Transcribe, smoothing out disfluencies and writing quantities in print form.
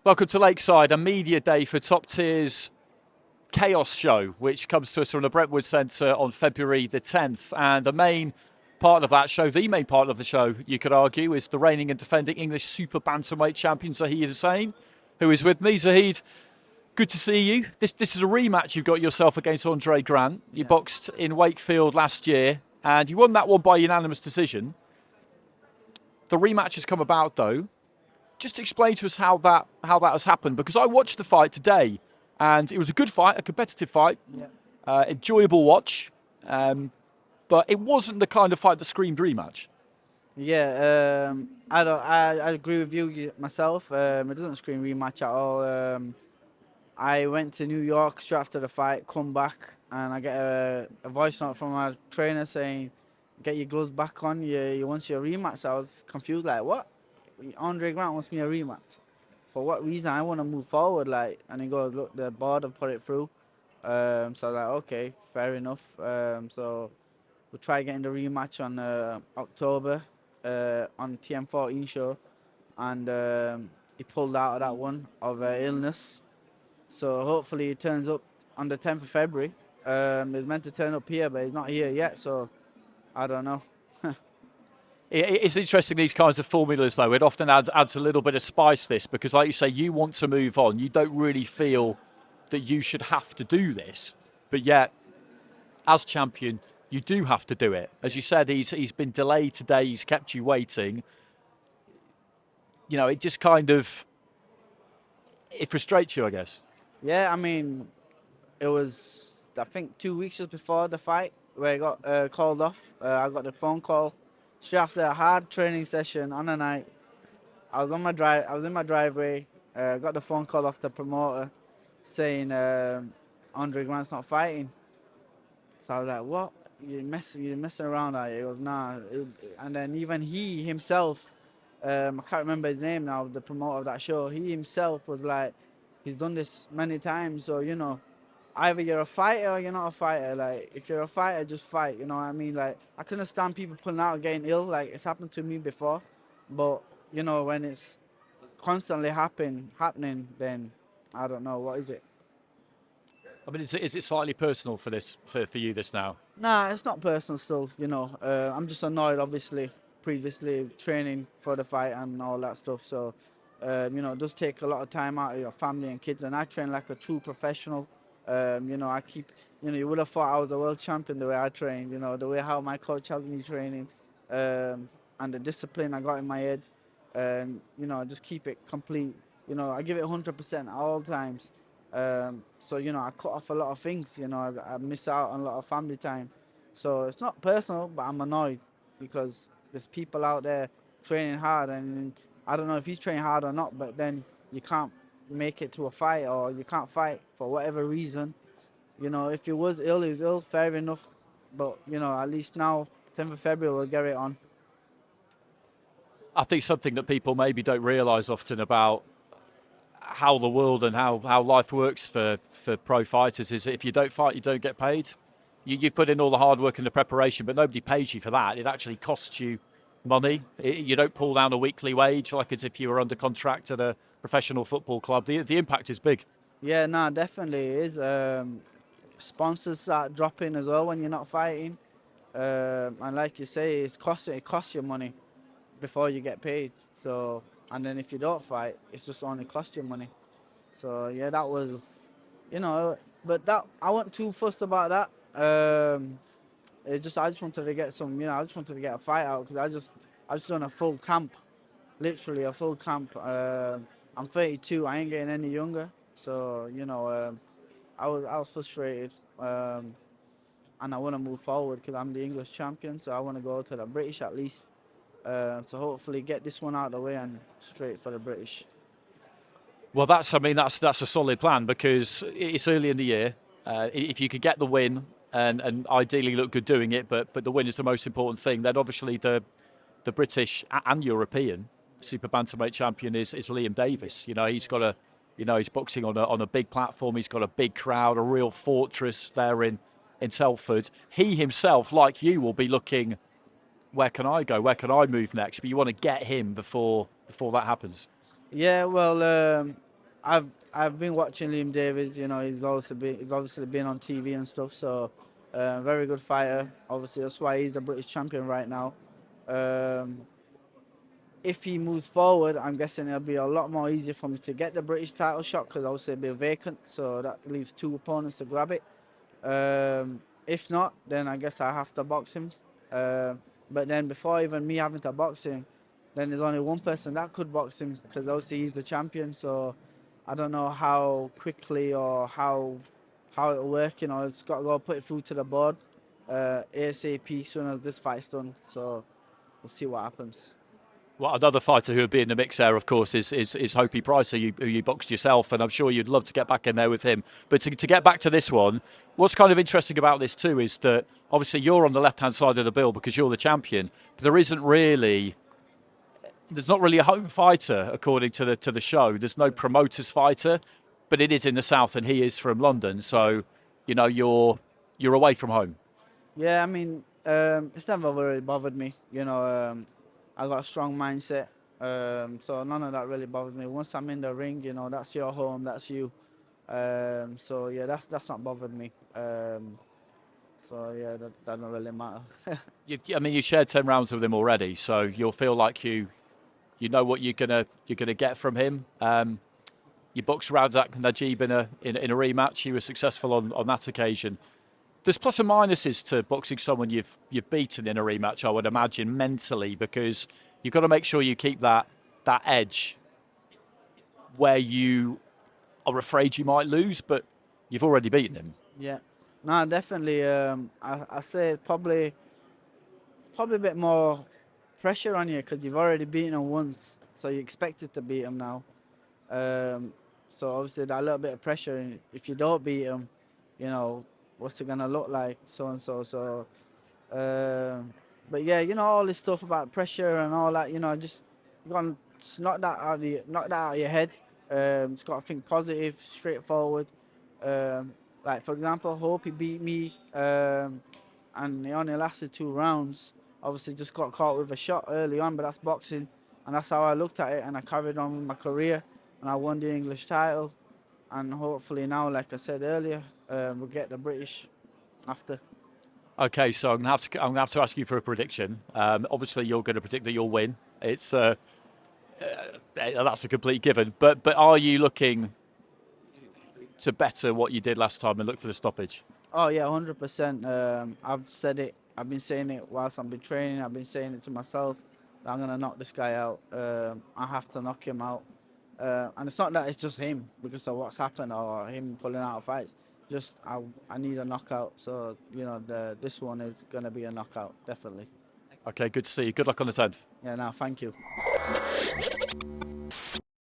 Welcome to Lakeside, a media day for Top Tier's Chaos Show, which comes to us from the Brentwood Centre on February the 10th. And the main part of that show, the main part of the show, you could argue, is the reigning and defending English Super Bantamweight champion, Zahid Hussain, who is with me. Zahid, good to see you. This is a rematch you've got yourself against Andre Grant. You boxed in Wakefield last year, and you won that one by unanimous decision. The rematch has come about, though. Just explain to us how that has happened, because I watched the fight today, and it was a good fight, a competitive fight, enjoyable watch, but it wasn't the kind of fight that screamed rematch. Yeah, I agree with you myself. It doesn't scream rematch at all. I went to New York straight after the fight, come back, and I get a voice note from my trainer saying, "Get your gloves back on. You want your rematch." So I was confused, like, what? Andre Grant wants me a rematch. For what reason? I want to move forward, like. And he goes, "Look, the board have put it through." So I was like, okay, fair enough. So we'll try getting the rematch on October on TM14 show, and he pulled out of that one of illness. So hopefully he turns up on the 10th of February. He's meant to turn up here, but he's not here yet. So I don't know. It's interesting, these kinds of formulas, though. It often adds a little bit of spice, this, because like you say, you want to move on. You don't really feel that you should have to do this. But yet, as champion, you do have to do it. As you said, he's been delayed today. He's kept you waiting. You know, it just kind of, it frustrates you, I guess. Yeah, I mean, it was, I think, 2 weeks just before the fight where I got called off. I got the phone call straight after a hard training session on a night. I was in my driveway. Got the phone call off the promoter saying Andre Grant's not fighting. So I was like, "What? You're messing around?" He goes, "Nah." And then even he himself, I can't remember his name now, the promoter of that show. He himself was like, he's done this many times, so either you're a fighter or you're not a fighter. Like, if you're a fighter, just fight. You know what I mean? Like, I can understand people pulling out, getting ill. Like, it's happened to me before, but when it's constantly happening, then I don't know, what is it? I mean, is it slightly personal for you this now? Nah, it's not personal still. I'm just annoyed. Obviously, previously training for the fight and all that stuff. So, it does take a lot of time out of your family and kids. And I train like a true professional. I keep, you would have thought I was a world champion the way I train. The way how my coach has me training, and the discipline I got in my head. I just keep it complete. I give it 100% at all times. So I cut off a lot of things. I miss out on a lot of family time. So it's not personal, but I'm annoyed because there's people out there training hard, and I don't know if you train hard or not, but then you can't make it to a fight, or you can't fight for whatever reason. If he was ill, fair enough. But at least now, 10th of February, we'll get it on. I think something that people maybe don't realise often about how the world and how life works for pro fighters is that if you don't fight, you don't get paid. You put in all the hard work and the preparation, but nobody pays you for that. It actually costs you money. You don't pull down a weekly wage like as if you were under contract at a professional football club. The impact is big. Yeah, no, definitely it is. Sponsors start dropping as well when you're not fighting. And like you say, it costs you money before you get paid. So, and then if you don't fight, it's just only cost you money. So yeah, that was, but that I wasn't too fussed about that. I just wanted to get I just wanted to get a fight out because I just done a full camp, literally a full camp. I'm 32, I ain't getting any younger, so I was frustrated, and I want to move forward because I'm the English champion, so I want to go to the British at least. So hopefully get this one out of the way and straight for the British. Well, that's a solid plan because it's early in the year. If you could get the win and ideally look good doing it, but the win is the most important thing, then obviously the British and European Super Bantamweight champion is Liam Davis. He's boxing on a big platform. He's got a big crowd, a real fortress there in Telford. He himself, like you, will be looking, where can I go? Where can I move next? But you want to get him before that happens. Yeah, well, I've been watching Liam Davis. You know, he's obviously been on TV and stuff. So, very good fighter. Obviously, that's why he's the British champion right now. Um, if he moves forward, I'm guessing it'll be a lot more easier for me to get the British title shot because obviously it'll be vacant. So that leaves two opponents to grab it. If not, then I guess I have to box him. But then before even me having to box him, then there's only one person that could box him because obviously he's the champion. So I don't know how quickly or how it'll work. You know, it's got to go put it through to the board ASAP soon as this fight's done. So we'll see what happens. Well, another fighter who would be in the mix there, of course, is Hopey Price, who you boxed yourself, and I'm sure you'd love to get back in there with him. But to get back to this one, what's kind of interesting about this too is that obviously you're on the left-hand side of the bill because you're the champion, but there's not really a home fighter according to the show. There's no promoter's fighter, but it is in the south, and he is from London, so you know you're away from home. Yeah, I mean, it's never really bothered me. You know, I got a strong mindset, so none of that really bothers me. Once I'm in the ring, you know, that's your home, that's you. So yeah, that's not bothered me. So yeah, that doesn't really matter. You shared 10 rounds with him already, so you'll feel like you know what you're gonna get from him. You boxed Razak Najib in a rematch. You were successful on that occasion. There's plus and minuses to boxing someone you've beaten in a rematch, I would imagine, mentally, because you've got to make sure you keep that edge where you are afraid you might lose, but you've already beaten him. Yeah, no, definitely. I say probably a bit more pressure on you because you've already beaten him once, so you expected to beat him now. So obviously that little bit of pressure, and if you don't beat him, you know, what's it gonna look like, so and so. So, but yeah, you know, all this stuff about pressure and all that, you know, just you got to knock that out of your head. Just got to think positive, straightforward. Like for example, Hope he beat me, and it only lasted 2 rounds. Obviously, just got caught with a shot early on, but that's boxing, and that's how I looked at it, and I carried on with my career, and I won the English title. And hopefully now, like I said earlier, we'll get the British after. Okay, so I'm gonna have to ask you for a prediction. Obviously, you're going to predict that you'll win. It's that's a complete given. But are you looking to better what you did last time and look for the stoppage? Oh yeah, 100%. I've said it. I've been saying it whilst I've been training. I've been saying it to myself that I'm gonna knock this guy out. I have to knock him out. And it's not that it's just him because of what's happened or him pulling out of fights. Just I need a knockout. So you know this one is gonna be a knockout definitely. Okay, good to see you. Good luck on the 10th. Yeah, no, thank you.